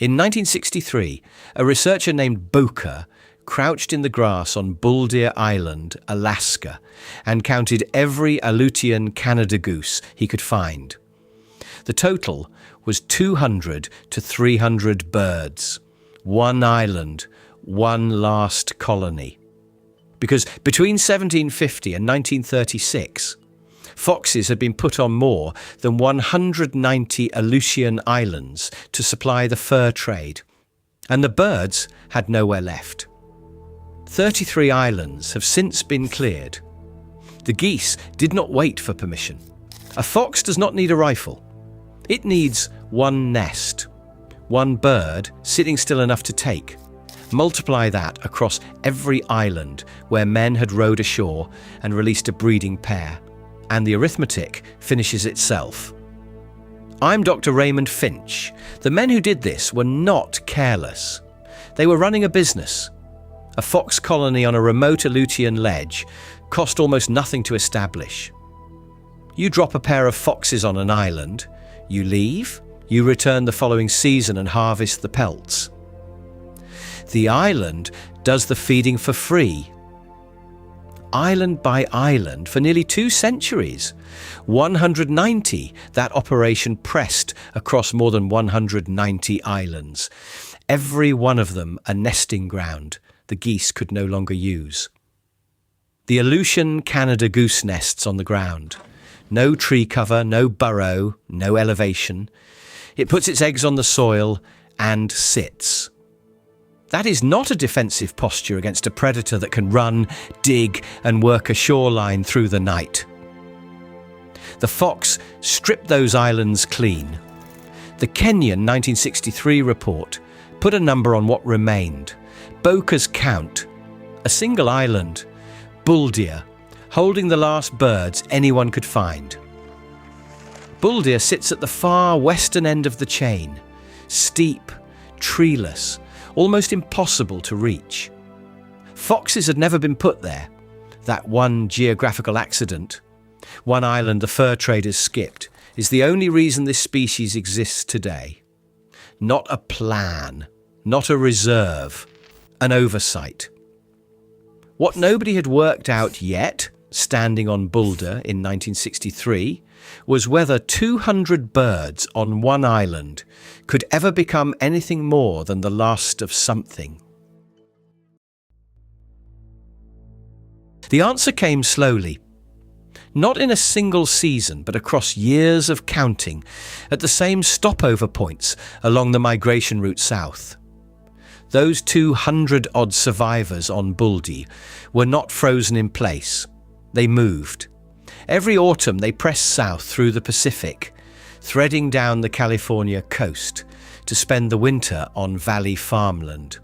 In 1963, a researcher named Boker crouched in the grass on Bull Deer Island, Alaska, and counted every Aleutian Canada goose he could find. The total was 200 to 300 birds. One island, one last colony. Because between 1750 and 1936, foxes had been put on more than 190 Aleutian islands to supply the fur trade, and the birds had nowhere left. 33 islands have since been cleared. The geese did not wait for permission. A fox does not need a rifle. It needs one nest, one bird sitting still enough to take. Multiply that across every island where men had rowed ashore and released a breeding pair, and the arithmetic finishes itself. I'm Dr. Raymond Finch. The men who did this were not careless. They were running a business. A fox colony on a remote Aleutian ledge cost almost nothing to establish. You drop a pair of foxes on an island, you leave, you return the following season and harvest the pelts. The island does the feeding for free. Island by island for nearly 2 centuries. 190, that operation pressed across more than 190 islands. Every one of them a nesting ground the geese could no longer use. The Aleutian Canada goose nests on the ground. No tree cover, no burrow, no elevation. It puts its eggs on the soil and sits. That is not a defensive posture against a predator that can run, dig, and work a shoreline through the night. The fox stripped those islands clean. The Kenyan 1963 report put a number on what remained. Boker's count, a single island, Bull Deer, holding the last birds anyone could find. Bull Deer sits at the far western end of the chain, steep, treeless, almost impossible to reach. Foxes had never been put there. That one geographical accident, one island the fur traders skipped, is the only reason this species exists today. Not a plan, not a reserve, an oversight. What nobody had worked out yet, standing on Boulder in 1963, was whether 200 birds on one island could ever become anything more than the last of something. The answer came slowly, not in a single season, but across years of counting at the same stopover points along the migration route south. Those 200-odd survivors on Buldi were not frozen in place. They moved. Every autumn they pressed south through the Pacific, threading down the California coast to spend the winter on valley farmland.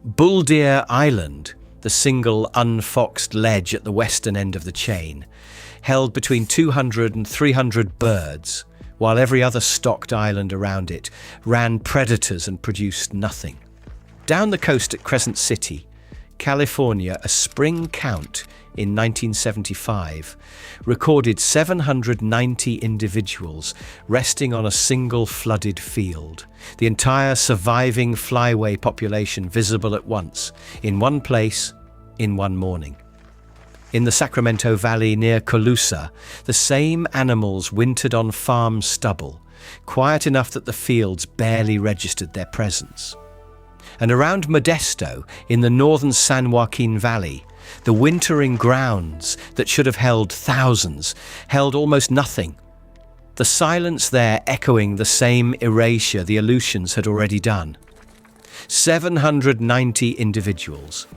Bull Deer Island, the single unfoxed ledge at the western end of the chain, held between 200 and 300 birds, while every other stocked island around it ran predators and produced nothing. Down the coast at Crescent City, California, a spring count in 1975 recorded 790 individuals resting on a single flooded field, the entire surviving flyway population visible at once, in one place, in one morning. In the Sacramento Valley near Colusa, the same animals wintered on farm stubble, quiet enough that the fields barely registered their presence. And around Modesto, in the northern San Joaquin Valley, the wintering grounds that should have held thousands held almost nothing. The silence there echoing the same erasure the Aleutians had already done. 790 individuals.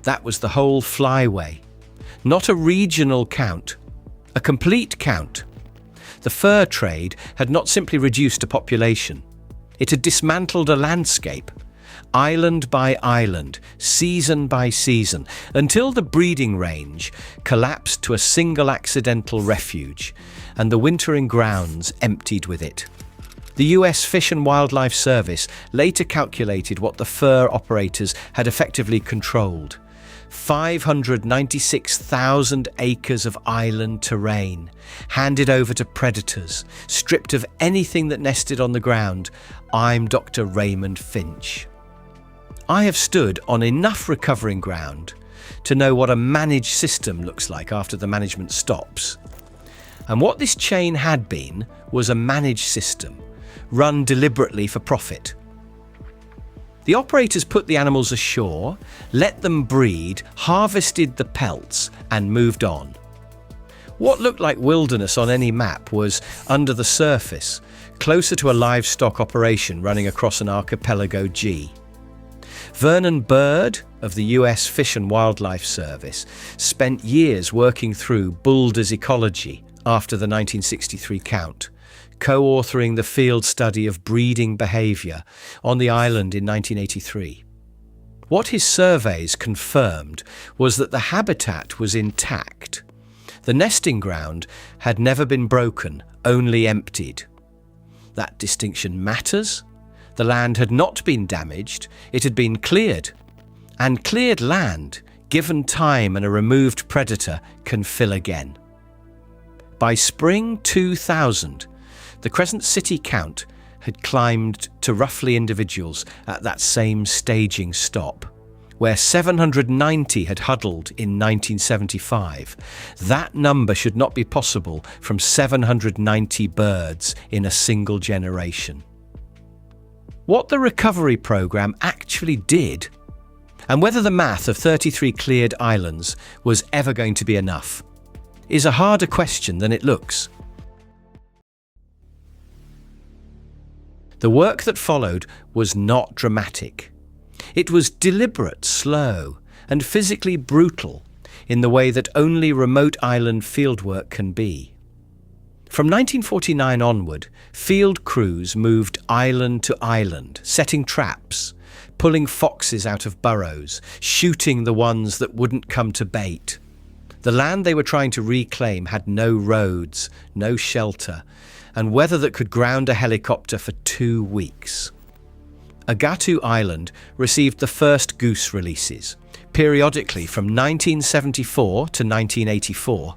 That was the whole flyway. Not a regional count, a complete count. The fur trade had not simply reduced a population. It had dismantled a landscape, island by island, season by season, until the breeding range collapsed to a single accidental refuge, and the wintering grounds emptied with it. The US Fish and Wildlife Service later calculated what the fur operators had effectively controlled: 596,000 acres of island terrain, handed over to predators, stripped of anything that nested on the ground. I'm Dr. Raymond Finch. I have stood on enough recovering ground to know what a managed system looks like after the management stops. And what this chain had been was a managed system, run deliberately for profit. The operators put the animals ashore, let them breed, harvested the pelts, and moved on. What looked like wilderness on any map was under the surface, closer to a livestock operation running across an archipelago G. Vernon Bird of the US Fish and Wildlife Service spent years working through Boulder's ecology after the 1963 count, co-authoring the field study of breeding behaviour on the island in 1983. What his surveys confirmed was that the habitat was intact. The nesting ground had never been broken, only emptied. That distinction matters. The land had not been damaged, it had been cleared. And cleared land, given time and a removed predator, can fill again. By spring 2000, the Crescent City count had climbed to roughly individuals at that same staging stop, where 790 had huddled in 1975. That number should not be possible from 790 birds in a single generation. What the recovery program actually did, and whether the math of 33 cleared islands was ever going to be enough, is a harder question than it looks. The work that followed was not dramatic. It was deliberate, slow, and physically brutal in the way that only remote island fieldwork can be. From 1949 onward, field crews moved island to island, setting traps, pulling foxes out of burrows, shooting the ones that wouldn't come to bait. The land they were trying to reclaim had no roads, no shelter, and weather that could ground a helicopter for 2 weeks. Agatu Island received the first goose releases, periodically from 1974 to 1984,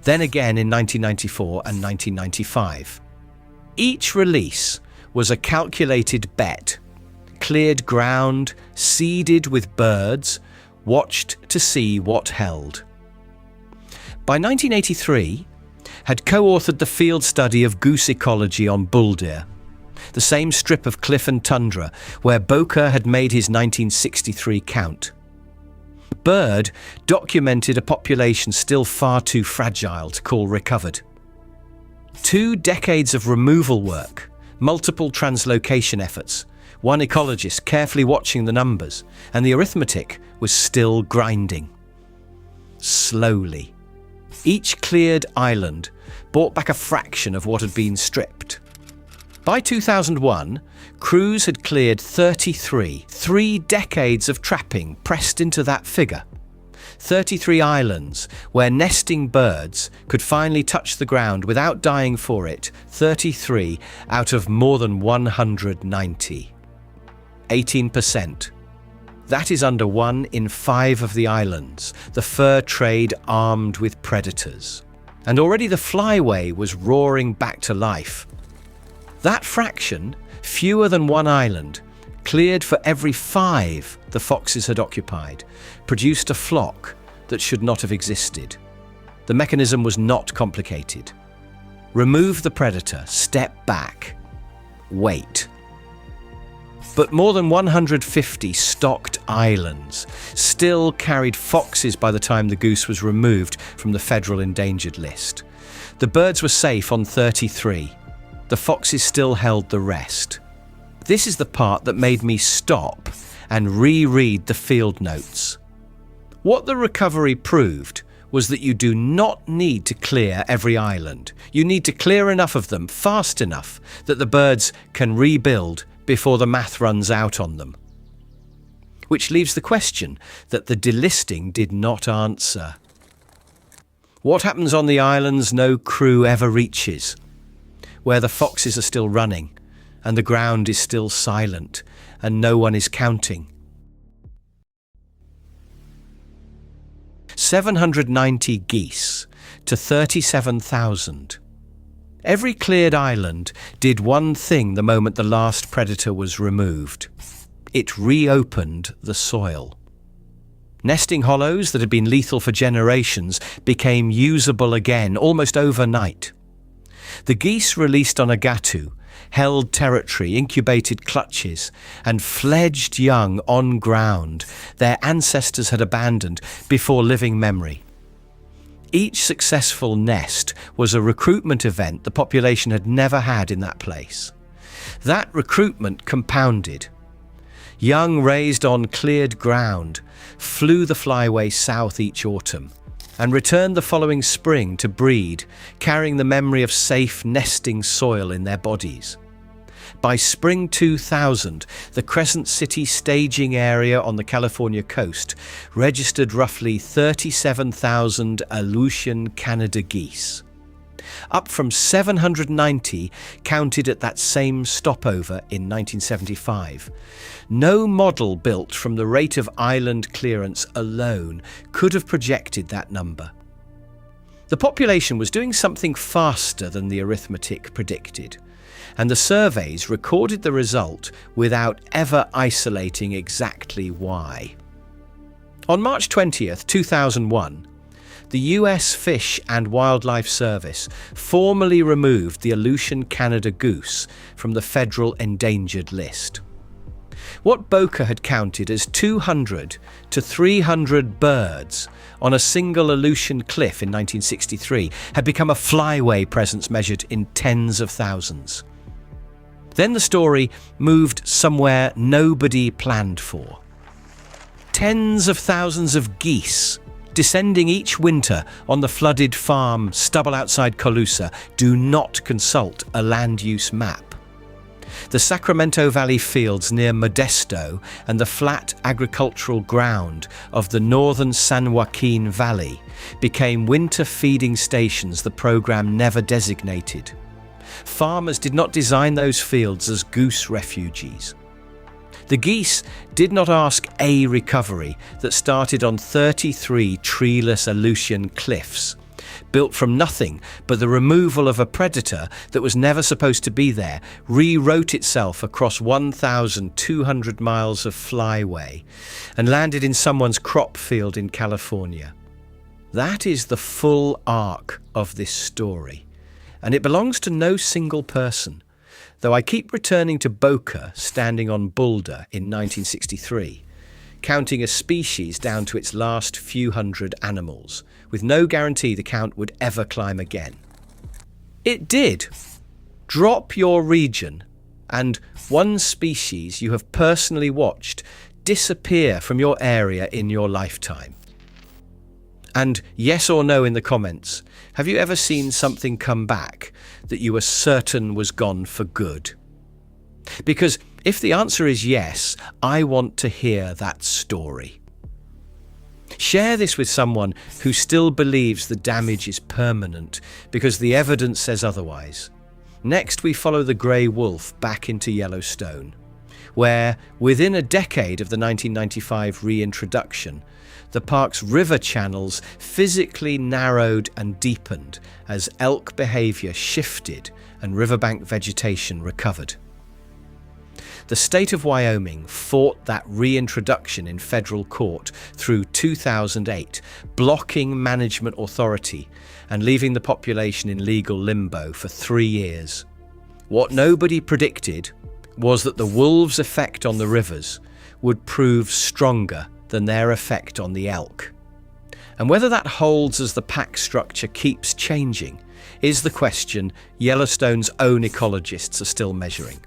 then again in 1994 and 1995. Each release was a calculated bet, cleared ground, seeded with birds, watched to see what held. By 1983, had co-authored the field study of goose ecology on Boulder, the same strip of cliff and tundra where Boker had made his 1963 count. Bird documented a population still far too fragile to call recovered. 2 decades of removal work, multiple translocation efforts, one ecologist carefully watching the numbers, and the arithmetic was still grinding. Slowly. Each cleared island brought back a fraction of what had been stripped. By 2001, crews had cleared 33, 3 decades of trapping pressed into that figure. 33 islands where nesting birds could finally touch the ground without dying for it, 33 out of more than 190. 18%. That is under 1 in 5 of the islands, the fur trade armed with predators. And already the flyway was roaring back to life. That fraction, fewer than 1 island, cleared for every 5 the foxes had occupied, produced a flock that should not have existed. The mechanism was not complicated. Remove the predator, step back, wait. But more than 150 stocked islands still carried foxes by the time the goose was removed from the federal endangered list. The birds were safe on 33. The foxes still held the rest. This is the part that made me stop and reread the field notes. What the recovery proved was that you do not need to clear every island. You need to clear enough of them fast enough that the birds can rebuild before the math runs out on them. Which leaves the question that the delisting did not answer. What happens on the islands no crew ever reaches, where the foxes are still running and the ground is still silent and no one is counting? 790 geese to 37,000. Every cleared island did one thing the moment the last predator was removed. It reopened the soil. Nesting hollows that had been lethal for generations became usable again almost overnight. The geese released on Agatu held territory, incubated clutches, and fledged young on ground their ancestors had abandoned before living memory. Each successful nest was a recruitment event the population had never had in that place. That recruitment compounded. Young raised on cleared ground flew the flyway south each autumn and returned the following spring to breed, carrying the memory of safe nesting soil in their bodies. By spring 2000, the Crescent City staging area on the California coast registered roughly 37,000 Aleutian Canada geese, up from 790 counted at that same stopover in 1975. No model built from the rate of island clearance alone could have projected that number. The population was doing something faster than the arithmetic predicted, and the surveys recorded the result without ever isolating exactly why. On March 20th, 2001, the US Fish and Wildlife Service formally removed the Aleutian Canada goose from the federal endangered list. What Boca had counted as 200 to 300 birds on a single Aleutian cliff in 1963 had become a flyway presence measured in tens of thousands. Then the story moved somewhere nobody planned for. Tens of thousands of geese descending each winter on the flooded farm stubble outside Colusa do not consult a land use map. The Sacramento Valley fields near Modesto and the flat agricultural ground of the northern San Joaquin Valley became winter feeding stations the program never designated. Farmers did not design those fields as goose refuges. The geese did not ask a recovery that started on 33 treeless Aleutian cliffs, built from nothing but the removal of a predator that was never supposed to be there, rewrote itself across 1,200 miles of flyway, and landed in someone's crop field in California. That is the full arc of this story, and it belongs to no single person, though I keep returning to Boca standing on Boulder in 1963, counting a species down to its last few hundred animals, with no guarantee the count would ever climb again. It did. Drop your region, and one species you have personally watched disappear from your area in your lifetime. And yes or no in the comments, have you ever seen something come back that you were certain was gone for good? Because if the answer is yes, I want to hear that story. Share this with someone who still believes the damage is permanent because the evidence says otherwise. Next, we follow the grey wolf back into Yellowstone, where, within a decade of the 1995 reintroduction, the park's river channels physically narrowed and deepened as elk behaviour shifted and riverbank vegetation recovered. The state of Wyoming fought that reintroduction in federal court through 2008, blocking management authority and leaving the population in legal limbo for 3 years. What nobody predicted was that the wolves' effect on the rivers would prove stronger than their effect on the elk. And whether that holds as the pack structure keeps changing is the question Yellowstone's own ecologists are still measuring.